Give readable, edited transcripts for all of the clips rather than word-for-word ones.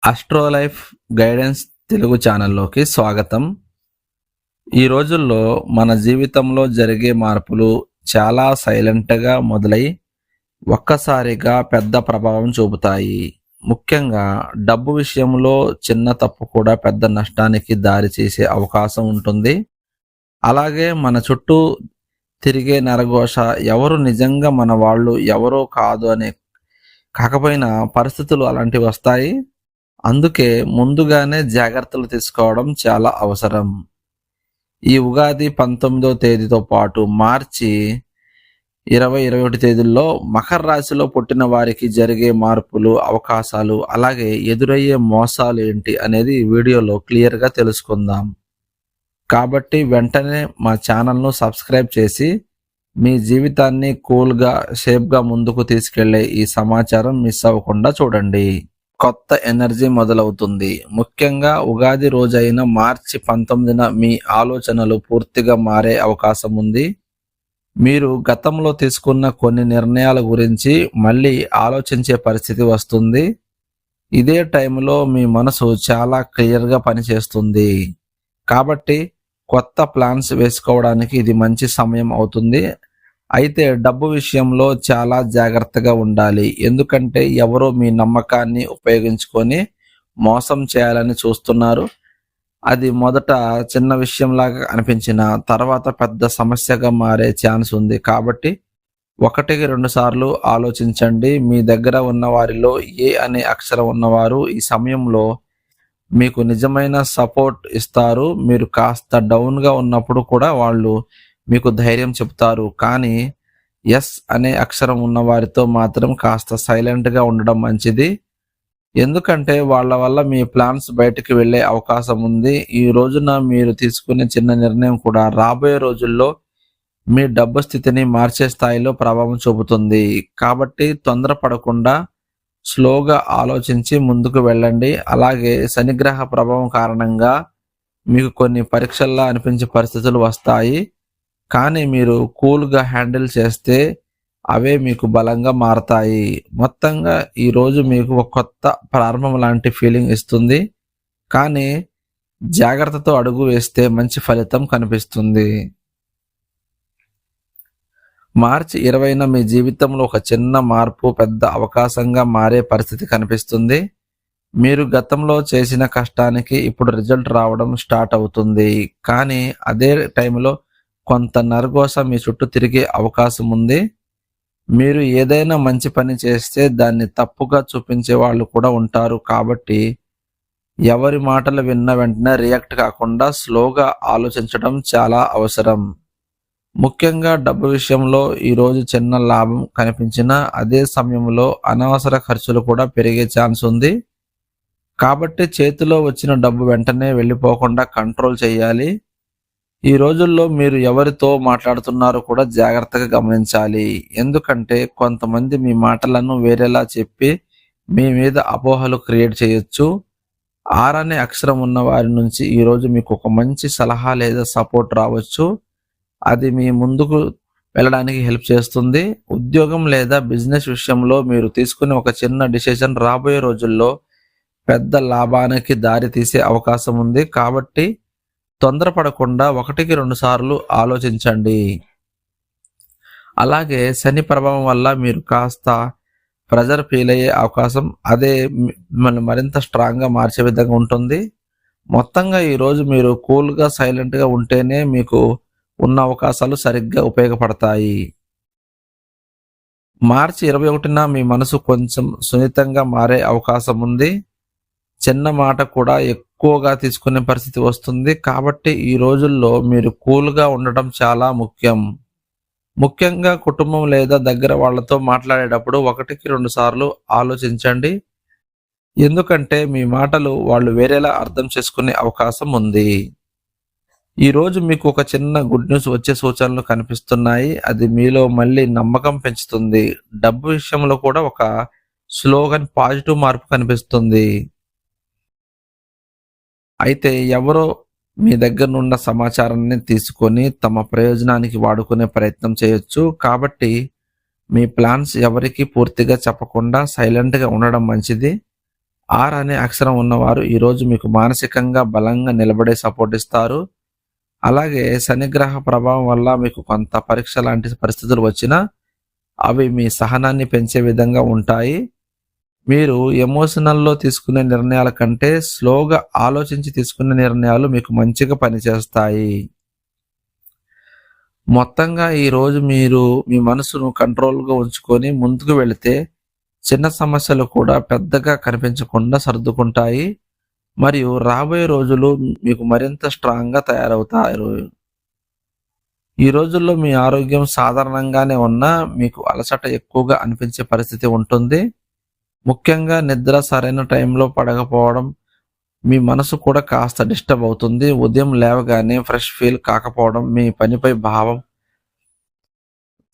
ఆస్ట్రోలైఫ్ guidance Telugu ఛానల్లోకి స్వాగతం. ఈ రోజుల్లో మన జీవితంలో జరిగే మార్పులు చాలా సైలెంట్గా మొదలై ఒక్కసారిగా పెద్ద ప్రభావం చూపుతాయి. ముఖ్యంగా డబ్బు విషయంలో చిన్న తప్పు కూడా పెద్ద నష్టానికి దారి చేసే అవకాశం ఉంటుంది. అలాగే మన చుట్టూ తిరిగే నరఘోష ఎవరు నిజంగా మన వాళ్ళు ఎవరో కాదు అనే కాకపోయినా పరిస్థితులు అలాంటివి వస్తాయి. అందుకే ముందుగానే జాగ్రత్తలు తీసుకోవడం చాలా అవసరం. ఈ ఉగాది 19వ తేదీతో పాటు మార్చి 20, 21 తేదీల్లో మకర రాశిలో పుట్టిన వారికి జరిగే మార్పులు, అవకాశాలు, అలాగే ఎదురయ్యే మోసాలు ఏంటి అనేది ఈ వీడియోలో క్లియర్గా తెలుసుకుందాం. కాబట్టి వెంటనే మా ఛానల్ను సబ్స్క్రైబ్ చేసి మీ జీవితాన్ని కూల్గా, సేఫ్గా ముందుకు తీసుకెళ్లే ఈ సమాచారం మిస్ అవ్వకుండా చూడండి. కొత్త ఎనర్జీ మొదలవుతుంది. ముఖ్యంగా ఉగాది రోజైన మార్చి 19న మీ ఆలోచనలు పూర్తిగా మారే అవకాశం ఉంది. మీరు గతంలో తీసుకున్న కొన్ని నిర్ణయాల గురించి మళ్ళీ ఆలోచించే పరిస్థితి వస్తుంది. ఇదే టైంలో మీ మనసు చాలా క్లియర్గా పనిచేస్తుంది. కాబట్టి కొత్త ప్లాన్స్ వేసుకోవడానికి ఇది మంచి సమయం అవుతుంది. అయితే డబ్బు విషయంలో చాలా జాగ్రత్తగా ఉండాలి. ఎందుకంటే ఎవరో మీ నమ్మకాన్ని ఉపయోగించుకొని మోసం చేయాలని చూస్తున్నారు. అది మొదట చిన్న విషయంలాగా అనిపించిన తర్వాత పెద్ద సమస్యగా మారే ఛాన్స్ ఉంది. కాబట్టి 1-2 సార్లు ఆలోచించండి. మీ దగ్గర ఉన్న వారిలో ఏ అనే అక్షరం ఉన్నవారు ఈ సమయంలో మీకు నిజమైన సపోర్ట్ ఇస్తారు. మీరు కాస్త డౌన్గా ఉన్నప్పుడు కూడా వాళ్ళు మీకు ధైర్యం చెప్తారు. కానీ ఎస్ అనే అక్షరం ఉన్న వారితో మాత్రం కాస్త సైలెంట్గా ఉండడం మంచిది. ఎందుకంటే వాళ్ళ వల్ల మీ ప్లాన్స్ బయటకు వెళ్ళే అవకాశం ఉంది. ఈ రోజున మీరు తీసుకునే చిన్న నిర్ణయం కూడా రాబోయే రోజుల్లో మీ డబ్బు స్థితిని మార్చే స్థాయిలో ప్రభావం చూపుతుంది. కాబట్టి తొందరపడకుండా స్లోగా ఆలోచించి ముందుకు వెళ్ళండి. అలాగే శనిగ్రహ ప్రభావం కారణంగా మీకు కొన్ని పరీక్షల్లా అనిపించే పరిస్థితులు వస్తాయి. కానీ మీరు కూల్గా హ్యాండిల్ చేస్తే అవే మీకు బలంగా మారతాయి. మొత్తంగా ఈరోజు మీకు ఒక కొత్త ప్రారంభం లాంటి ఫీలింగ్ ఇస్తుంది. కానీ జాగ్రత్తతో అడుగు వేస్తే మంచి ఫలితం కనిపిస్తుంది. మార్చి 20న మీ జీవితంలో ఒక చిన్న మార్పు పెద్ద అవకాశంగా మారే పరిస్థితి కనిపిస్తుంది. మీరు గతంలో చేసిన కష్టానికి ఇప్పుడు రిజల్ట్ రావడం స్టార్ట్ అవుతుంది. కానీ అదే టైంలో కొంత నరఘోష మీ చుట్టూ తిరిగే అవకాశం ఉంది. మీరు ఏదైనా మంచి పని చేస్తే దాన్ని తప్పుగా చూపించే వాళ్ళు కూడా ఉంటారు. కాబట్టి ఎవరి మాటలు విన్న వెంటనే రియాక్ట్ కాకుండా స్లోగా ఆలోచించడం చాలా అవసరం. ముఖ్యంగా డబ్బు విషయంలో ఈరోజు చిన్న లాభం కనిపించినా అదే సమయంలో అనవసర ఖర్చులు కూడా పెరిగే ఛాన్స్ ఉంది. కాబట్టి చేతిలో వచ్చిన డబ్బు వెంటనే వెళ్ళిపోకుండా కంట్రోల్ చేయాలి. ఈ రోజుల్లో మీరు ఎవరితో మాట్లాడుతున్నారో కూడా జాగ్రత్తగా గమనించాలి. ఎందుకంటే కొంతమంది మీ మాటలను వేరేలా చెప్పి మీ మీద అపోహలు క్రియేట్ చేయొచ్చు. ఆర్ అనే అక్షరం ఉన్న వారి నుంచి ఈరోజు మీకు ఒక మంచి సలహా లేదా సపోర్ట్ రావచ్చు. అది మీ ముందుకు వెళ్ళడానికి హెల్ప్ చేస్తుంది. ఉద్యోగం లేదా బిజినెస్ విషయంలో మీరు తీసుకునే ఒక చిన్న డిసిషన్ రాబోయే రోజుల్లో పెద్ద లాభానికి దారి తీసే అవకాశం ఉంది. కాబట్టి తొందరపడకుండా 1-2 సార్లు ఆలోచించండి. అలాగే శని ప్రభావం వల్ల మీరు కాస్త ప్రెజర్ ఫీల్ అయ్యే అవకాశం, అదే మిమ్మల్ని మరింత స్ట్రాంగ్గా మార్చే విధంగా ఉంటుంది. మొత్తంగా ఈరోజు మీరు కూల్గా, సైలెంట్గా ఉంటేనే మీకు ఉన్న అవకాశాలు సరిగ్గా ఉపయోగపడతాయి. మార్చి 21న మీ మనసు కొంచెం సున్నితంగా మారే అవకాశం ఉంది. చిన్న మాట కూడా ఎక్కువగా తీసుకునే పరిస్థితి వస్తుంది. కాబట్టి ఈ రోజుల్లో మీరు కూల్గా ఉండటం చాలా ముఖ్యం. ముఖ్యంగా కుటుంబం లేదా దగ్గర వాళ్ళతో మాట్లాడేటప్పుడు 1-2 సార్లు ఆలోచించండి. ఎందుకంటే మీ మాటలు వాళ్ళు వేరేలా అర్థం చేసుకునే అవకాశం ఉంది. ఈరోజు మీకు ఒక చిన్న గుడ్ న్యూస్ వచ్చే సూచనలు కనిపిస్తున్నాయి. అది మీలో మళ్ళీ నమ్మకం పెంచుతుంది. డబ్బు విషయంలో కూడా ఒక స్లోగన్ పాజిటివ్ మార్పు కనిపిస్తుంది. అయితే ఎవరో మీ దగ్గర ఉన్న సమాచారాన్ని తీసుకొని తమ ప్రయోజనానికి వాడుకునే ప్రయత్నం చేయొచ్చు. కాబట్టి మీ ప్లాన్స్ ఎవరికి పూర్తిగా చెప్పకుండా సైలెంట్గా ఉండడం మంచిది. ఆర్ అనే అక్షరం ఉన్నవారు ఈరోజు మీకు మానసికంగా బలంగా నిలబడే సపోర్ట్ ఇస్తారు. అలాగే శనిగ్రహ ప్రభావం వల్ల మీకు కొంత పరీక్ష లాంటి పరిస్థితులు వచ్చినా అవి మీ సహనాన్ని పెంచే విధంగా ఉంటాయి. మీరు ఎమోషనల్లో తీసుకునే నిర్ణయాల కంటే స్లోగా ఆలోచించి తీసుకునే నిర్ణయాలు మీకు మంచిగా పనిచేస్తాయి. మొత్తంగా ఈరోజు మీరు మీ మనసును కంట్రోల్గా ఉంచుకొని ముందుకు వెళితే చిన్న సమస్యలు కూడా పెద్దగా కనిపించకుండా సర్దుకుంటాయి. మరియు రాబోయే రోజులు మీకు మరింత స్ట్రాంగ్గా తయారవుతారు. ఈ రోజుల్లో మీ ఆరోగ్యం సాధారణంగానే ఉన్నా మీకు అలసట ఎక్కువగా అనిపించే పరిస్థితి ఉంటుంది. ముఖ్యంగా నిద్ర సరైన టైంలో పడకపోవడం, మీ మనసు కూడా కాస్త డిస్టర్బ్ అవుతుంది. ఉదయం లేవగానే ఫ్రెష్ ఫీల్ కాకపోవడం మీ పనిపై భావం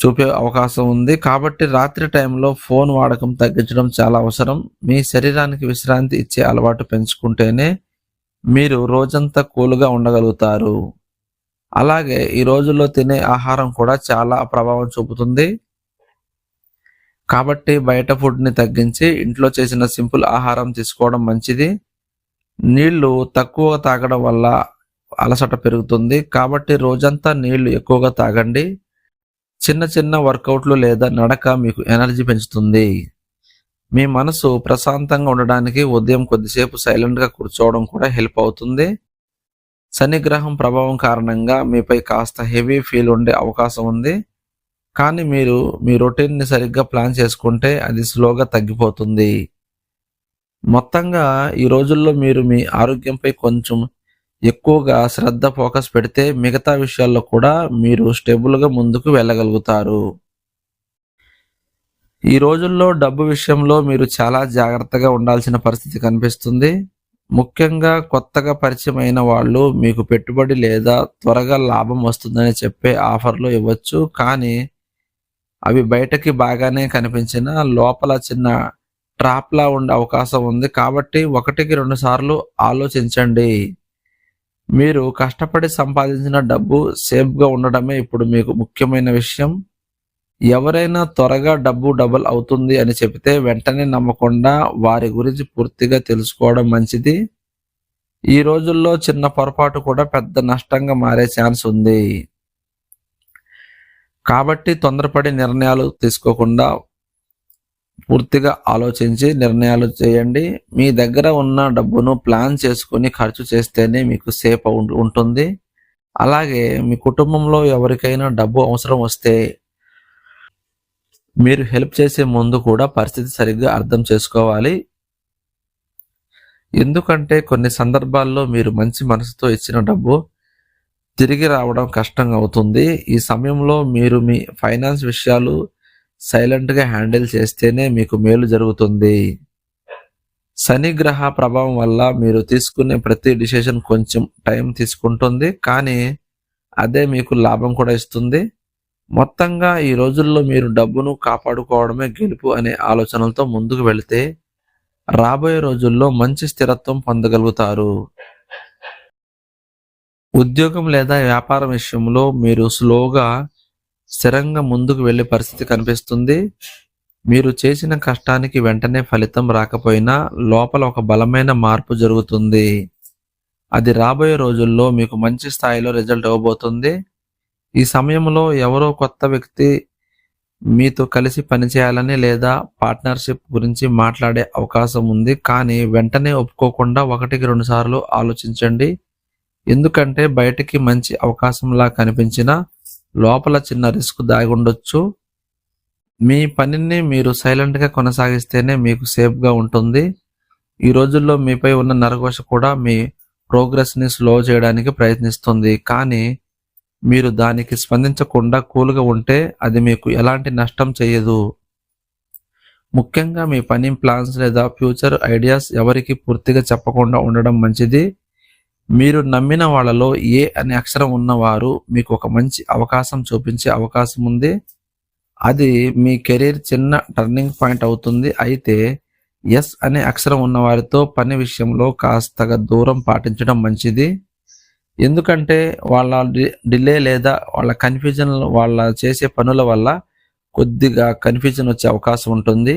చూపే అవకాశం ఉంది. కాబట్టి రాత్రి టైంలో ఫోన్ వాడకం తగ్గించడం చాలా అవసరం. మీ శరీరానికి విశ్రాంతి ఇచ్చే అలవాటు పెంచుకుంటేనే మీరు రోజంతా కూల్గా ఉండగలుగుతారు. అలాగే ఈ రోజుల్లో తినే ఆహారం కూడా చాలా ప్రభావం చూపుతుంది. కాబట్టి బయట ఫుడ్ని తగ్గించి ఇంట్లో చేసిన సింపుల్ ఆహారం తీసుకోవడం మంచిది. నీళ్లు తక్కువ తాగడం వల్ల అలసట పెరుగుతుంది. కాబట్టి రోజంతా నీళ్లు ఎక్కువగా తాగండి. చిన్న చిన్న వర్కౌట్లు లేదా నడక మీకు ఎనర్జీ పెంచుతుంది. మీ మనసు ప్రశాంతంగా ఉండడానికి ఉదయం కొద్దిసేపు సైలెంట్గా కూర్చోవడం కూడా హెల్ప్ అవుతుంది. శనిగ్రహం ప్రభావం కారణంగా మీపై కాస్త హెవీ ఫీల్ ఉండే అవకాశం ఉంది. కానీ మీరు మీ రొటీన్ని సరిగ్గా ప్లాన్ చేసుకుంటే అది స్లోగా తగ్గిపోతుంది. మొత్తంగా ఈ రోజుల్లో మీరు మీ ఆరోగ్యంపై కొంచెం ఎక్కువగా శ్రద్ధ ఫోకస్ పెడితే మిగతా విషయాల్లో కూడా మీరు స్టేబుల్గా ముందుకు వెళ్ళగలుగుతారు. ఈ రోజుల్లో డబ్బు విషయంలో మీరు చాలా జాగ్రత్తగా ఉండాల్సిన పరిస్థితి కనిపిస్తుంది. ముఖ్యంగా కొత్తగా పరిచయం అయిన వాళ్ళు మీకు పెట్టుబడి లేదా త్వరగా లాభం వస్తుందని చెప్పే ఆఫర్లు ఇవ్వచ్చు. కానీ అవి బయటకి బాగానే కనిపించినా లోపల చిన్న ట్రాప్లా ఉండే అవకాశం ఉంది. కాబట్టి 1-2 సార్లు ఆలోచించండి. మీరు కష్టపడి సంపాదించిన డబ్బు సేఫ్గా ఉండడమే ఇప్పుడు మీకు ముఖ్యమైన విషయం. ఎవరైనా త్వరగా డబ్బు డబుల్ అవుతుంది అని చెబితే వెంటనే నమ్మకుండా వారి గురించి పూర్తిగా తెలుసుకోవడం మంచిది. ఈ రోజుల్లో చిన్న పొరపాటు కూడా పెద్ద నష్టంగా మారే ఛాన్స్ ఉంది. కాబట్టి తొందరపడి నిర్ణయాలు తీసుకోకుండా పూర్తిగా ఆలోచించి నిర్ణయాలు చేయండి. మీ దగ్గర ఉన్న డబ్బును ప్లాన్ చేసుకుని ఖర్చు చేస్తేనే మీకు సేఫ్ ఉంటుంది. అలాగే మీ కుటుంబంలో ఎవరికైనా డబ్బు అవసరం వస్తే మీరు హెల్ప్ చేసే ముందు కూడా పరిస్థితి సరిగ్గా అర్థం చేసుకోవాలి. ఎందుకంటే కొన్ని సందర్భాల్లో మీరు మంచి మనసుతో ఇచ్చిన డబ్బు తిరిగి రావడం కష్టంగా అవుతుంది. ఈ సమయంలో మీరు మీ ఫైనాన్స్ విషయాలు సైలెంట్గా హ్యాండిల్ చేస్తేనే మీకు మేలు జరుగుతుంది. శనిగ్రహ ప్రభావం వల్ల మీరు తీసుకునే ప్రతి డిసిషన్ కొంచెం టైం తీసుకుంటుంది, కానీ అదే మీకు లాభం కూడా ఇస్తుంది. మొత్తంగా ఈ రోజుల్లో మీరు డబ్బును కాపాడుకోవడమే గెలుపు అనే ఆలోచనలతో ముందుకు వెళితే రాబోయే రోజుల్లో మంచి స్థిరత్వం పొందగలుగుతారు. ఉద్యోగం లేదా వ్యాపారం విషయంలో మీరు స్లోగా స్థిరంగా ముందుకు వెళ్ళే పరిస్థితి కనిపిస్తుంది. మీరు చేసిన కష్టానికి వెంటనే ఫలితం రాకపోయినా లోపల ఒక బలమైన మార్పు జరుగుతుంది. అది రాబోయే రోజుల్లో మీకు మంచి స్థాయిలో రిజల్ట్ ఇవ్వబోతుంది. ఈ సమయంలో ఎవరో కొత్త వ్యక్తి మీతో కలిసి పనిచేయాలని లేదా పార్ట్నర్షిప్ గురించి మాట్లాడే అవకాశం ఉంది. కానీ వెంటనే ఒప్పుకోకుండా 1-2 సార్లు ఆలోచించండి. ఎందుకంటే బయటికి మంచి అవకాశంలా కనిపించినా లోపల చిన్న రిస్క్ దాగి ఉండొచ్చు. మీ పనిని మీరు సైలెంట్గా కొనసాగిస్తేనే మీకు సేఫ్గా ఉంటుంది. ఈ రోజుల్లో మీపై ఉన్న నరఘోష కూడా మీ ప్రోగ్రెస్ని స్లో చేయడానికి ప్రయత్నిస్తుంది. కానీ మీరు దానికి స్పందించకుండా కూల్గా ఉంటే అది మీకు ఎలాంటి నష్టం చేయదు. ముఖ్యంగా మీ పని ప్లాన్స్ లేదా ఫ్యూచర్ ఐడియాస్ ఎవరికి పూర్తిగా చెప్పకుండా ఉండడం మంచిది. మీరు నమ్మిన వాళ్ళలో ఏ అనే అక్షరం ఉన్నవారు మీకు ఒక మంచి అవకాశం చూపించే అవకాశం ఉంది. అది మీ కెరీర్ చిన్న టర్నింగ్ పాయింట్ అవుతుంది. అయితే ఎస్ అనే అక్షరం ఉన్నవారితో పని విషయంలో కాస్తగా దూరం పాటించడం మంచిది. ఎందుకంటే వాళ్ళ డిలే లేదా వాళ్ళ కన్ఫ్యూజన్, వాళ్ళ చేసే పనుల వల్ల కొద్దిగా కన్ఫ్యూజన్ వచ్చే అవకాశం ఉంటుంది.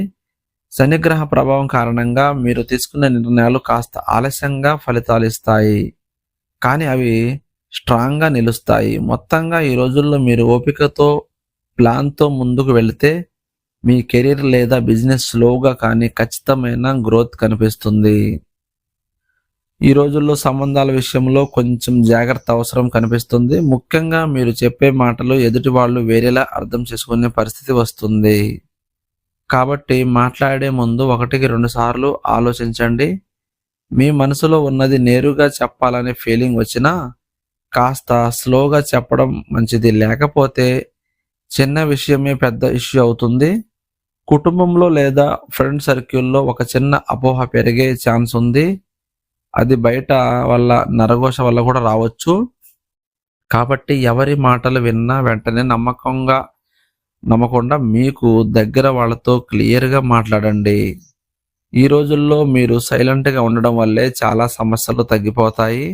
శనిగ్రహ ప్రభావం కారణంగా మీరు తీసుకునే నిర్ణయాలు కాస్త ఆలస్యంగా ఫలితాలు ఇస్తాయి, కానీ అవి స్ట్రాంగ్గా నిలుస్తాయి. మొత్తంగా ఈ రోజుల్లో మీరు ఓపికతో ప్లాన్తో ముందుకు వెళితే మీ కెరీర్ లేదా బిజినెస్ స్లోగా కానీ ఖచ్చితమైన గ్రోత్ కనిపిస్తుంది. ఈ రోజుల్లో సంబంధాల విషయంలో కొంచెం జాగ్రత్త అవసరం కనిపిస్తుంది. ముఖ్యంగా మీరు చెప్పే మాటలు ఎదుటి వాళ్ళు వేరేలా అర్థం చేసుకునే పరిస్థితి వస్తుంది. కాబట్టి మాట్లాడే ముందు 1-2 సార్లు ఆలోచించండి. మీ మనసులో ఉన్నది నేరుగా చెప్పాలనే ఫీలింగ్ వచ్చినా కాస్త స్లోగా చెప్పడం మంచిది. లేకపోతే చిన్న విషయమే పెద్ద ఇష్యూ అవుతుంది. కుటుంబంలో లేదా ఫ్రెండ్ సర్కిల్లో ఒక చిన్న అపోహ పెరిగే ఛాన్స్ ఉంది. అది బయట వల్ల నరఘోష వల్ల కూడా రావచ్చు. కాబట్టి ఎవరి మాటలు విన్నా వెంటనే నమ్మకుండా మీకు దగ్గర వాళ్ళతో క్లియర్గా మాట్లాడండి. ఈ రోజుల్లో మీరు సైలెంట్గా ఉండడం వల్లే చాలా సమస్యలు తగ్గిపోతాయి.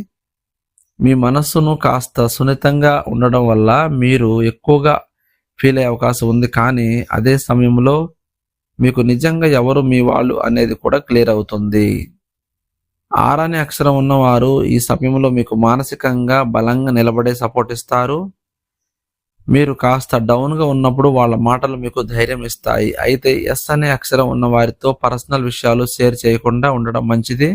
మీ మనస్సును కాస్త సున్నితంగా ఉండడం వల్ల మీరు ఎక్కువగా ఫీల్ అయ్యే అవకాశం ఉంది. కానీ అదే సమయంలో మీకు నిజంగా ఎవరు మీ వాళ్ళు అనేది కూడా క్లియర్ అవుతుంది. 6 అనే అక్షరం ఉన్నవారు ఈ సమయంలో మీకు మానసికంగా బలంగా నిలబడే సపోర్ట్ ఇస్తారు. మీరు కాస్త డౌన్గా ఉన్నప్పుడు వాళ్ళ మాటలు మీకు ధైర్యం ఇస్తాయి. అయితే ఎస్ అనే అక్షరం ఉన్న వారితో పర్సనల్ విషయాలు షేర్ చేయకుండా ఉండడం మంచిది,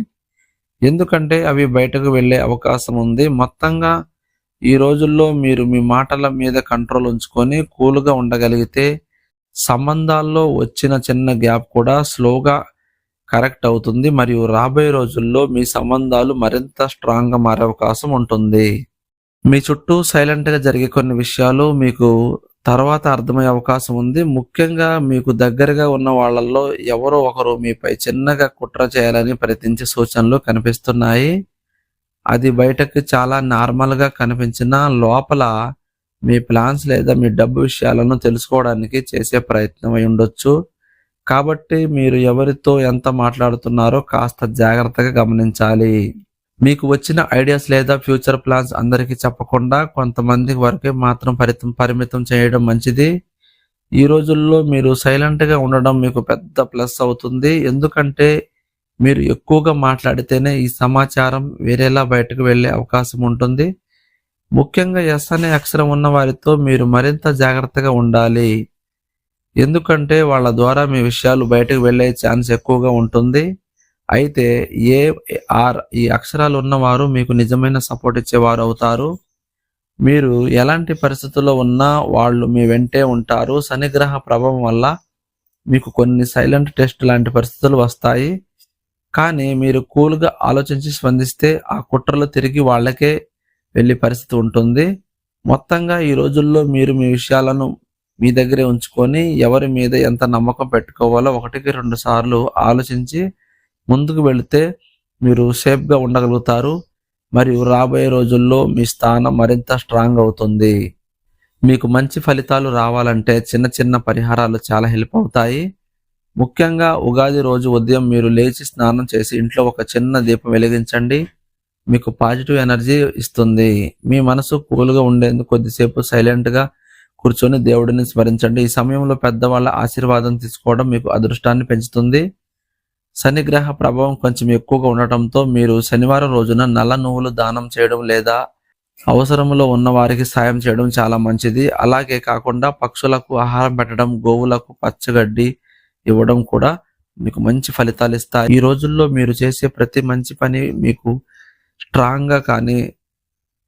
ఎందుకంటే అవి బయటకు వెళ్ళే అవకాశం ఉంది. మొత్తంగా ఈ రోజుల్లో మీరు మీ మాటల మీద కంట్రోల్ ఉంచుకొని కూల్గా ఉండగలిగితే సంబంధాల్లో వచ్చిన చిన్న గ్యాప్ కూడా స్లోగా కరెక్ట్ అవుతుంది మరియు రాబోయే రోజుల్లో మీ సంబంధాలు మరింత స్ట్రాంగ్గా మారే అవకాశం ఉంటుంది. మీ చుట్టూ సైలెంట్గా జరిగే కొన్ని విషయాలు మీకు తర్వాత అర్థమయ్యే అవకాశం ఉంది. ముఖ్యంగా మీకు దగ్గరగా ఉన్న వాళ్ళల్లో ఎవరో ఒకరు మీపై చిన్నగా కుట్ర చేయాలని ప్రయత్నించే సూచనలు కనిపిస్తున్నాయి. అది బయటకు చాలా నార్మల్గా కనిపించినా లోపల మీ ప్లాన్స్ లేదా మీ డబ్బు విషయాలను తెలుసుకోవడానికి చేసే ప్రయత్నం అయి ఉండొచ్చు. కాబట్టి మీరు ఎవరితో ఎంత మాట్లాడుతున్నారో కాస్త జాగ్రత్తగా గమనించాలి. మీకు వచ్చిన ఐడియాస్ లేదా ఫ్యూచర్ ప్లాన్స్ అందరికీ చెప్పకుండా కొంతమంది వరకే మాత్రం పరిమితం చేయడం మంచిది. ఈ రోజుల్లో మీరు సైలెంట్గా ఉండడం మీకు పెద్ద ప్లస్ అవుతుంది, ఎందుకంటే మీరు ఎక్కువగా మాట్లాడితేనే ఈ సమాచారం వేరేలా బయటకు వెళ్ళే అవకాశం ఉంటుంది. ముఖ్యంగా ఎస్ అనే అక్షరం ఉన్న వారితో మీరు మరింత జాగ్రత్తగా ఉండాలి, ఎందుకంటే వాళ్ళ ద్వారా మీ విషయాలు బయటకు వెళ్ళే ఛాన్స్ ఎక్కువగా ఉంటుంది. అయితే AR ఈ అక్షరాలు ఉన్నవారు మీకు నిజమైన సపోర్ట్ ఇచ్చేవారు అవుతారు. మీరు ఎలాంటి పరిస్థితుల్లో ఉన్నా వాళ్ళు మీ వెంటే ఉంటారు. శనిగ్రహ ప్రభావం వల్ల మీకు కొన్ని సైలెంట్ టెస్ట్ లాంటి పరిస్థితులు వస్తాయి, కానీ మీరు కూల్గా ఆలోచించి స్పందిస్తే ఆ కుట్రలు తిరిగి వాళ్ళకే వెళ్ళే పరిస్థితి ఉంటుంది. మొత్తంగా ఈ రోజుల్లో మీరు మీ విషయాలను మీ దగ్గరే ఉంచుకొని ఎవరి మీద ఎంత నమ్మకం పెట్టుకోవాలో 1-2 సార్లు ఆలోచించి ముందుకు వెళితే మీరు సేఫ్గా ఉండగలుగుతారు మరియు రాబోయే రోజుల్లో మీ స్థానం మరింత స్ట్రాంగ్ అవుతుంది. మీకు మంచి ఫలితాలు రావాలంటే చిన్న చిన్న పరిహారాలు చాలా హెల్ప్ అవుతాయి. ముఖ్యంగా ఉగాది రోజు ఉదయం మీరు లేచి స్నానం చేసి ఇంట్లో ఒక చిన్న దీపం వెలిగించండి. మీకు పాజిటివ్ ఎనర్జీ ఇస్తుంది. మీ మనసు కూల్గా ఉండేందుకు కొద్దిసేపు సైలెంట్గా కూర్చొని దేవుడిని స్మరించండి. ఈ సమయంలో పెద్దవాళ్ళ ఆశీర్వాదం తీసుకోవడం మీకు అదృష్టాన్ని పెంచుతుంది. శనిగ్రహ ప్రభావం కొంచెం ఎక్కువగా ఉండటంతో మీరు శనివారం రోజున నల్ల నువ్వులు దానం చేయడం లేదా అవసరంలో ఉన్న వారికి సాయం చేయడం చాలా మంచిది. అలాగే కాకుండా పక్షులకు ఆహారం పెట్టడం, గోవులకు పచ్చగడ్డి ఇవ్వడం కూడా మీకు మంచి ఫలితాలు ఇస్తాయి. ఈ రోజుల్లో మీరు చేసే ప్రతి మంచి పని మీకు స్ట్రాంగ్గా కానీ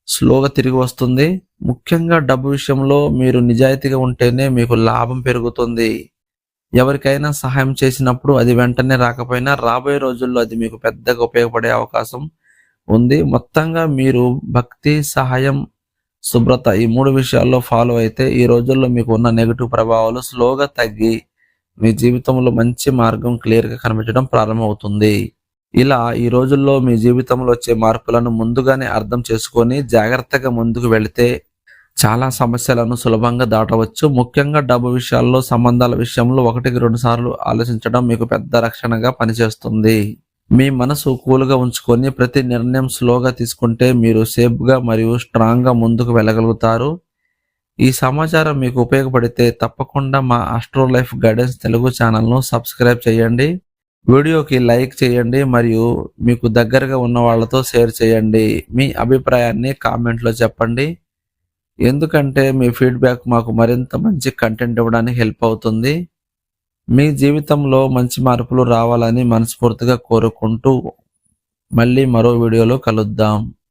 స్లోగా తిరిగి వస్తుంది. ముఖ్యంగా డబ్బు విషయంలో మీరు నిజాయితీగా ఉంటేనే మీకు లాభం పెరుగుతుంది. ఎవరికైనా సహాయం చేసినప్పుడు అది వెంటనే రాకపోయినా రాబోయే రోజుల్లో అది మీకు పెద్దగా ఉపయోగపడే అవకాశం ఉంది. మొత్తంగా మీరు భక్తి, సహాయం, శుభ్రత ఈ 3 విషయాల్లో ఫాలో అయితే ఈ రోజుల్లో మీకు ఉన్న నెగిటివ్ ప్రభావాలు స్లోగా తగ్గి మీ జీవితంలో మంచి మార్గం క్లియర్గా కనిపించడం ప్రారంభమవుతుంది. ఇలా ఈ రోజుల్లో మీ జీవితంలో వచ్చే మార్పులను ముందుగానే అర్థం చేసుకొని జాగ్రత్తగా ముందుకు వెళితే చాలా సమస్యలను సులభంగా దాటవచ్చు. ముఖ్యంగా డబ్బు విషయాల్లో, సంబంధాల విషయంలో 1-2 సార్లు ఆలోచించడం మీకు పెద్ద రక్షణగా పనిచేస్తుంది. మీ మనసు కూల్గా ఉంచుకొని ప్రతి నిర్ణయం స్లోగా తీసుకుంటే మీరు సేఫ్గా మరియు స్ట్రాంగ్గా ముందుకు వెళ్ళగలుగుతారు. ఈ సమాచారం మీకు ఉపయోగపడితే తప్పకుండా మా ఆస్ట్రో లైఫ్ గైడెన్స్ తెలుగు ఛానల్ను సబ్స్క్రైబ్ చేయండి. వీడియోకి లైక్ చేయండి మరియు మీకు దగ్గరగా ఉన్న వాళ్ళతో షేర్ చేయండి. మీ అభిప్రాయాన్ని కామెంట్లో చెప్పండి. ఎందుకంటే మీ ఫీడ్బ్యాక్ మాకు మరింత మంచి కంటెంట్ ఇవ్వడానికి హెల్ప్ అవుతుంది. మీ జీవితంలో మంచి మార్పులు రావాలని మనస్ఫూర్తిగా కోరుకుంటూ మళ్ళీ మరో వీడియోలో కలుద్దాం.